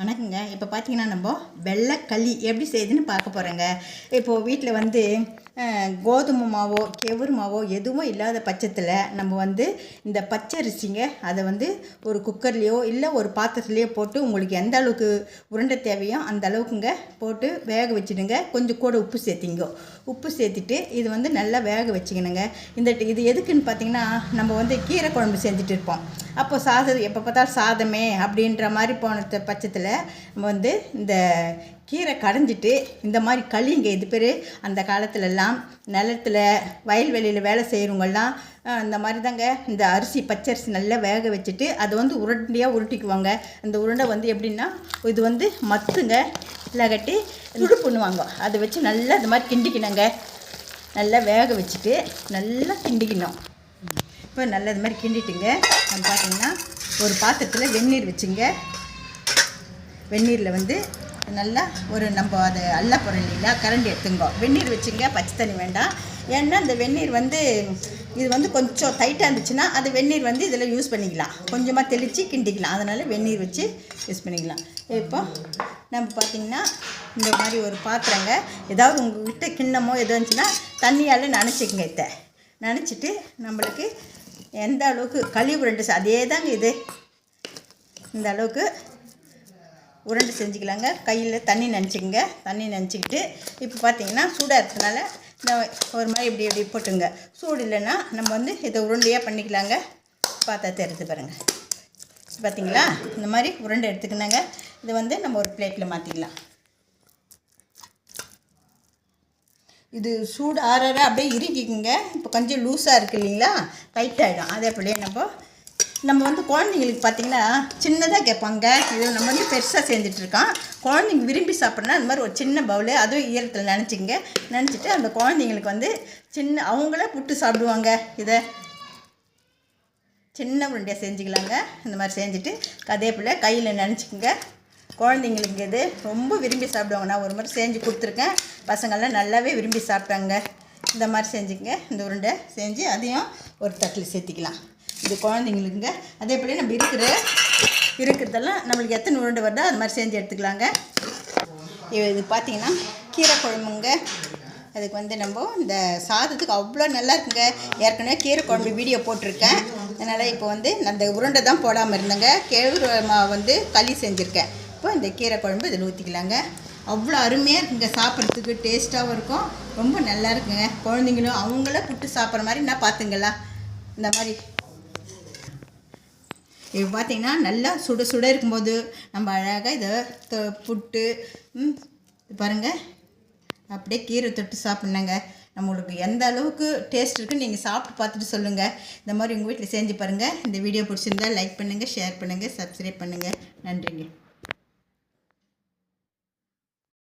வணக்கங்க. இப்போ பார்த்தீங்கன்னா நம்ம வெள்ளைக்களி எப்படி செய்யுதுன்னு பார்க்க போகிறோங்க. இப்போது வீட்டில் வந்து கோதுமை மாவோ கெவுரு மாவோ எதுவும் இல்லாத பட்சத்தில் நம்ம இந்த பச்சரிசிங்க அதை ஒரு குக்கர்லேயோ இல்லை ஒரு பாத்திரத்துலேயோ போட்டு உங்களுக்கு எந்த அளவுக்கு உருண்டை தேவையோ அந்த அளவுக்குங்க போட்டு வேக வச்சுடுங்க. கொஞ்சம் கூட உப்பு சேர்த்திங்க. உப்பு சேர்த்துட்டு இது நல்லா வேக வச்சுக்கணுங்க. இது எதுக்குன்னு பார்த்தீங்கன்னா நம்ம கீரை குழம்பு செஞ்சுட்டு இருப்போம். அப்போ சாதம் எப்போ பார்த்தாலும் சாதமே அப்படின்ற மாதிரி போன பட்சத்தில் நம்ம இந்த கீரை கடைஞ்சிட்டு இந்த மாதிரி களிங்க இது பேர் அந்த காலத்துலலாம் நிலத்தில் வயல்வெளியில் வேலை செய்கிறவங்கெல்லாம் இந்த மாதிரி தாங்க இந்த அரிசி பச்சரிசி நல்லா வேக வச்சுட்டு அதை உருண்டையாக உருட்டிக்குவாங்க. அந்த உருண்டை எப்படின்னா இது மத்துங்க இல்லாகட்டி துடு பண்ணுவாங்க. அதை வச்சு நல்லா இந்த மாதிரி கிண்டிக்கணுங்க. நல்லா வேக வச்சுட்டு நல்லா கிண்டிக்கணும். இப்போ நல்லா இது மாதிரி கிண்டிட்டுங்க. நம்ம பார்த்திங்கன்னா ஒரு பாத்திரத்தில் வெந்நீர் வச்சுங்க. வெந்நீரில் நல்லா ஒரு நம்ம அதை அள்ள போகிறோம் இல்லைங்களா, கரண்டி எடுத்துங்க. வெந்நீர் வச்சுங்க, பச்சை தண்ணி வேண்டாம். ஏன்னா இந்த வெந்நீர் இது கொஞ்சம் டைட்டாக இருந்துச்சுன்னா அது வெந்நீர் இதில் யூஸ் பண்ணிக்கலாம். கொஞ்சமாக தெளித்து கிண்டிக்கலாம். அதனால் வெந்நீர் வச்சு யூஸ் பண்ணிக்கலாம். இப்போ நம்ம பார்த்திங்கன்னா இந்த மாதிரி ஒரு பாத்திரங்க, ஏதாவது உங்கள்கிட்ட கிண்ணமோ எது இருந்துச்சுன்னா தண்ணியால் நனைச்சிக்கங்க. இதை நனைச்சிட்டு நம்மளுக்கு எந்த அளவுக்கு களி உருண்டை அதே தாங்க இது இந்த அளவுக்கு உருண்டை செஞ்சுக்கலாங்க. கையில் தண்ணி நினச்சிக்கங்க. தண்ணி நினச்சிக்கிட்டு இப்போ பார்த்திங்கன்னா சூடாக இருக்கிறதுனால ஒரு மாதிரி இப்படி போட்டுங்க. சூடு இல்லைன்னா நம்ம இதை உருண்டையாக பண்ணிக்கலாங்க. பார்த்தா தெரிஞ்சு பாருங்கள். பார்த்திங்களா, இந்த மாதிரி உருண்டை எடுத்துக்கணுங்க. இதை நம்ம ஒரு பிளேட்டில் மாற்றிக்கலாம். இது சூடு ஆற அப்படியே இறுக்கிக்குங்க. இப்போ கொஞ்சம் லூஸாக இருக்குது இல்லைங்களா, டைட் ஆகிடும். அதே போல் நம்ம குழந்தைங்களுக்கு பார்த்திங்கன்னா சின்னதாக கேட்பாங்க. இது நம்ம பெருசாக செஞ்சிட்ருக்கோம். குழந்தைங்க விரும்பி சாப்பிட்றனா அந்த மாதிரி ஒரு சின்ன பவுலு அதுவும் ஈரத்தில் நினச்சிங்க. நினச்சிட்டு அந்த குழந்தைங்களுக்கு சின்ன அவங்களே புட்டு சாப்பிடுவாங்க. இதை சின்ன உருண்டையாக செஞ்சுக்கலாங்க. இந்த மாதிரி செஞ்சுட்டு அதே போல் கையில் நினச்சிக்கோங்க. குழந்தைங்களுக்கு இது ரொம்ப விரும்பி சாப்பிடுவாங்க. நான் ஒரு மாதிரி செஞ்சு கொடுத்துருக்கேன். பசங்கள்லாம் நல்லாவே விரும்பி சாப்பிட்டாங்க. இந்த மாதிரி செஞ்சுக்கங்க. இந்த உருண்டை செஞ்சு அதையும் ஒரு தட்டில் சேர்த்திக்கலாம். இது குழந்தைங்களுக்குங்க. அதே போல் நம்ம இருக்கிறதெல்லாம் நம்மளுக்கு எத்தனை உருண்டை வருதோ அது மாதிரி செஞ்சு எடுத்துக்கலாங்க. இது பார்த்திங்கன்னா கீரை குழம்புங்க. அதுக்கு நம்ம இந்த சாதத்துக்கு அவ்வளோ நல்லா இருக்குங்க. ஏற்கனவே கீரை குழம்பு வீடியோ போட்டிருக்கேன். அதனால் இப்போ அந்த உருண்டை தான் போடாமல் இருந்தேங்க. கெவுரு மாவு களி செஞ்சுருக்கேன். இப்போ இந்த கீரை குழம்பு இதில் ஊற்றிக்கலாங்க. அவ்வளோ அருமையாக இருக்குங்க. சாப்பிட்றதுக்கு டேஸ்ட்டாகவும் இருக்கும். ரொம்ப நல்லா இருக்குங்க. குழந்தைங்களும் அவங்கள புட்டு சாப்பிட்ற மாதிரி நான் பார்த்துங்களா. இந்த மாதிரி இப்போ பார்த்திங்கன்னா நல்லா சுட சுட இருக்கும்போது நம்ம அழகாக இதை புட்டு பாருங்கள் அப்படியே கீரை தொட்டு சாப்பிட்ணுங்க. நம்மளுக்கு எந்த அளவுக்கு டேஸ்ட் இருக்குன்னு நீங்கள் சாப்பிட்டு பார்த்துட்டு சொல்லுங்கள். இந்த மாதிரி உங்கள் வீட்டில் செஞ்சு பாருங்கள். இந்த வீடியோ பிடிச்சிருந்தா லைக் பண்ணுங்கள், ஷேர் பண்ணுங்கள், சப்ஸ்கிரைப் பண்ணுங்கள். நன்றிங்க.